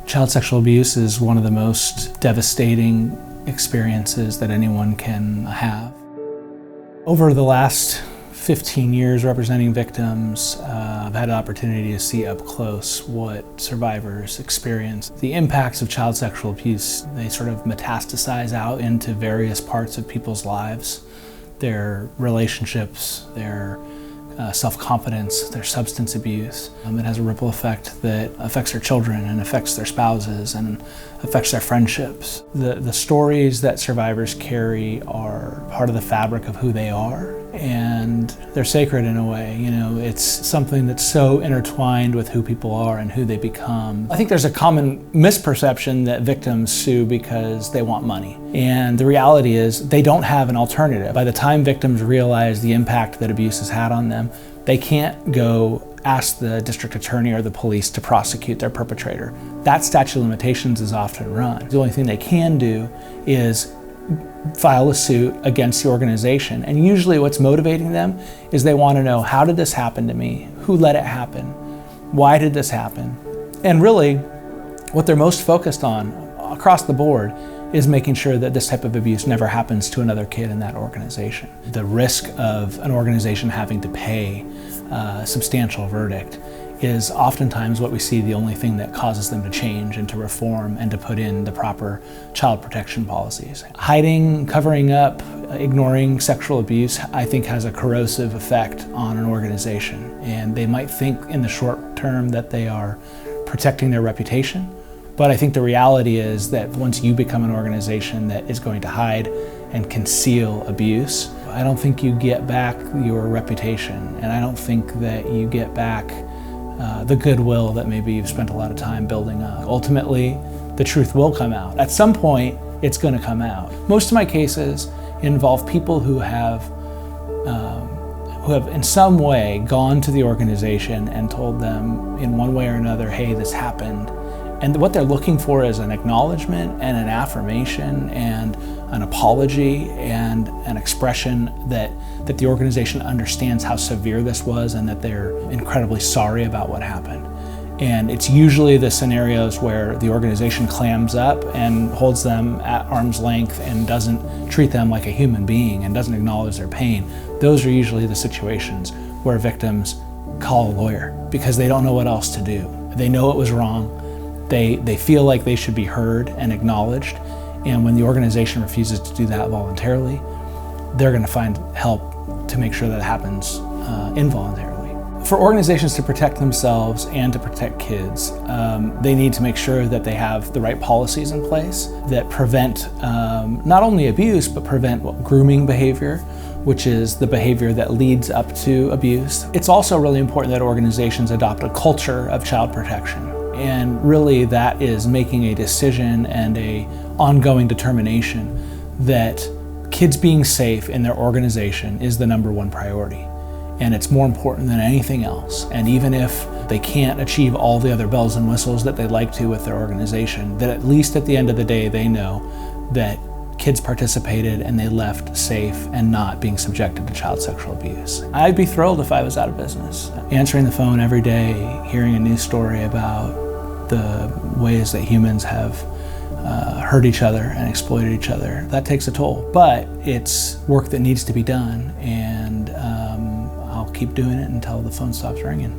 Child sexual abuse is one of the most devastating experiences that anyone can have. Over the last 15 years representing victims, I've had an opportunity to see up close what survivors experience. The impacts of child sexual abuse, they sort of metastasize out into various parts of people's lives, their relationships, their self-confidence, their substance abuse. It has a ripple effect that affects their children and affects their spouses and affects their friendships. The stories that survivors carry are part of the fabric of who they are, and they're sacred in a way. You know, it's something that's so intertwined with who people are and who they become. I think there's a common misperception that victims sue because they want money. And the reality is they don't have an alternative. By the time victims realize the impact that abuse has had on them, they can't go ask the district attorney or the police to prosecute their perpetrator. That statute of limitations is often run. The only thing they can do is file a suit against the organization. And usually what's motivating them is they want to know, how did this happen to me? Who let it happen? Why did this happen? And really, what they're most focused on across the board is making sure that this type of abuse never happens to another kid in that organization. The risk of an organization having to pay a substantial verdict is oftentimes what we see the only thing that causes them to change and to reform and to put in the proper child protection policies. Hiding, covering up, ignoring sexual abuse, I think has a corrosive effect on an organization. And they might think in the short term that they are protecting their reputation, but I think the reality is that once you become an organization that is going to hide and conceal abuse, I don't think you get back your reputation, and I don't think that you get back the goodwill that maybe you've spent a lot of time building up. Ultimately, the truth will come out. At some point, it's going to come out. Most of my cases involve people who have in some way gone to the organization and told them in one way or another, hey, this happened. And what they're looking for is an acknowledgement and an affirmation and an apology and an expression that the organization understands how severe this was and that they're incredibly sorry about what happened. And it's usually the scenarios where the organization clams up and holds them at arm's length and doesn't treat them like a human being and doesn't acknowledge their pain. Those are usually the situations where victims call a lawyer because they don't know what else to do. They know it was wrong. They feel like they should be heard and acknowledged, and when the organization refuses to do that voluntarily, they're going to find help to make sure that it happens involuntarily. For organizations to protect themselves and to protect kids, they need to make sure that they have the right policies in place that prevent not only abuse, but prevent grooming behavior, which is the behavior that leads up to abuse. It's also really important that organizations adopt a culture of child protection. And really that is making a decision and an ongoing determination that kids being safe in their organization is the #1 priority. And it's more important than anything else. And even if they can't achieve all the other bells and whistles that they'd like to with their organization, that at least at the end of the day they know that kids participated and they left safe and not being subjected to child sexual abuse. I'd be thrilled if I was out of business. Answering the phone every day, hearing a news story about the ways that humans have hurt each other and exploited each other, that takes a toll. But it's work that needs to be done, and I'll keep doing it until the phone stops ringing.